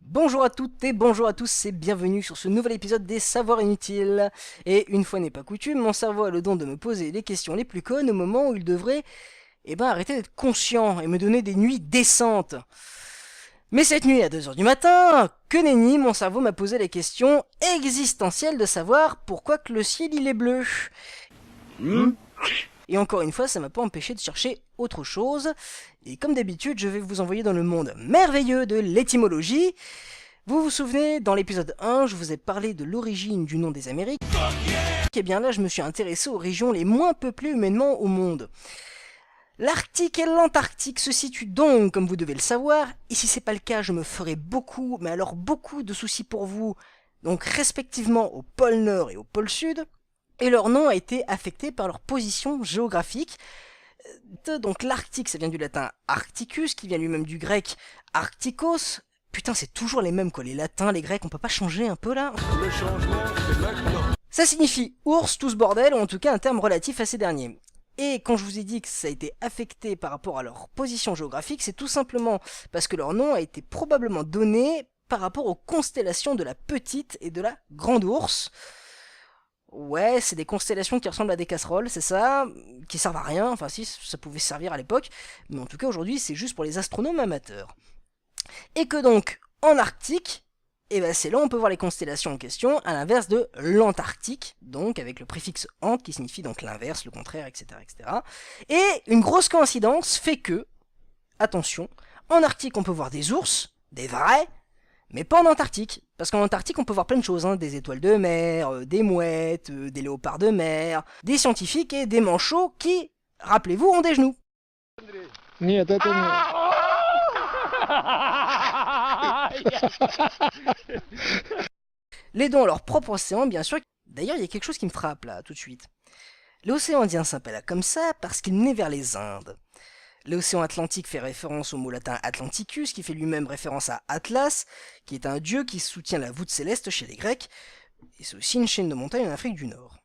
Bonjour à toutes et bonjour à tous et bienvenue sur ce nouvel épisode des Savoirs Inutiles. Et une fois n'est pas coutume, mon cerveau a le don de me poser les questions les plus connes au moment où il devrait, arrêter d'être conscient et me donner des nuits décentes. Mais cette nuit à 2 heures du matin, que nenni, mon cerveau m'a posé les questions existentielles de savoir pourquoi que le ciel il est bleu. Et encore une fois, ça m'a pas empêché de chercher autre chose. Et comme d'habitude, je vais vous envoyer dans le monde merveilleux de l'étymologie. Vous vous souvenez, dans l'épisode 1, je vous ai parlé de l'origine du nom des Amériques. Et bien là, je me suis intéressé aux régions les moins peuplées humainement au monde. L'Arctique et l'Antarctique se situent donc, comme vous devez le savoir, et si c'est pas le cas, je me ferai beaucoup, mais alors beaucoup de soucis pour vous, donc respectivement au pôle Nord et au pôle Sud, et leur nom a été affecté par leur position géographique. Donc l'Arctique, ça vient du latin Arcticus, qui vient lui-même du grec Arctikos. Putain, c'est toujours les mêmes quoi, les latins, les grecs, on peut pas changer un peu là? Le changement, c'est maintenant. Ça signifie ours, tout ce bordel, ou en tout cas un terme relatif à ces derniers. Et quand je vous ai dit que ça a été affecté par rapport à leur position géographique, c'est tout simplement parce que leur nom a été probablement donné par rapport aux constellations de la petite et de la grande ours. Ouais, c'est des constellations qui ressemblent à des casseroles, c'est ça, qui servent à rien, enfin si, ça pouvait servir à l'époque, mais en tout cas aujourd'hui c'est juste pour les astronomes amateurs. Et que donc, en Arctique, c'est là où on peut voir les constellations en question, à l'inverse de l'Antarctique, donc avec le préfixe ant qui signifie donc l'inverse, le contraire, etc., etc. Et une grosse coïncidence fait que, attention, en Arctique on peut voir des ours, des vrais, mais pas en Antarctique, parce qu'en Antarctique on peut voir plein de choses, hein, des étoiles de mer, des mouettes, des léopards de mer, des scientifiques et des manchots qui, rappelez-vous, ont des genoux. Нет, это нет. Les dons à leur propre océan, bien sûr. D'ailleurs, il y a quelque chose qui me frappe là, tout de suite. L'océan Indien s'appelle comme ça parce qu'il naît vers les Indes. L'océan Atlantique fait référence au mot latin Atlanticus, qui fait lui-même référence à Atlas, qui est un dieu qui soutient la voûte céleste chez les Grecs, et c'est aussi une chaîne de montagnes en Afrique du Nord.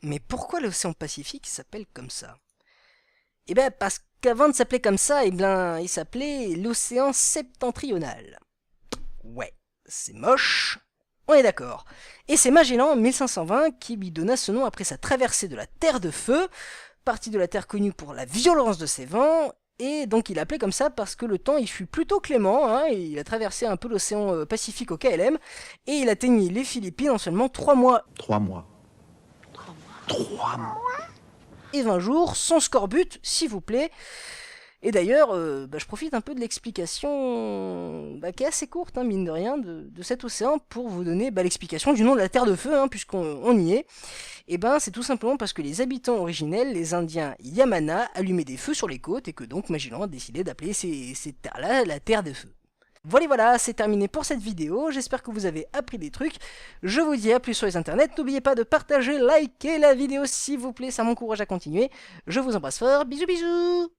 Mais pourquoi l'océan Pacifique s'appelle comme ça? Eh bien, parce qu'avant de s'appeler comme ça, il s'appelait l'océan septentrional. Ouais, c'est moche, on est d'accord. Et c'est Magellan, en 1520, qui lui donna ce nom après sa traversée de la Terre de Feu, partie de la Terre connue pour la violence de ses vents, et donc il l'appelait comme ça parce que le temps il fut plutôt clément, hein, et il a traversé un peu l'océan Pacifique au KLM, et il atteignit les Philippines en seulement 3 mois 3 mois. 3 mois. et 20 jours, sans scorbut, s'il vous plaît. Et d'ailleurs, je profite un peu de l'explication qui est assez courte, hein, mine de rien, de cet océan pour vous donner l'explication du nom de la Terre de Feu, hein, puisqu'on y est. Et c'est tout simplement parce que les habitants originels, les Indiens Yamana, allumaient des feux sur les côtes et que donc Magellan a décidé d'appeler ces terres-là la Terre de Feu. Voilà, c'est terminé pour cette vidéo, j'espère que vous avez appris des trucs, je vous dis à plus sur les internets, n'oubliez pas de partager, liker la vidéo s'il vous plaît, ça m'encourage à continuer, je vous embrasse fort, bisous bisous.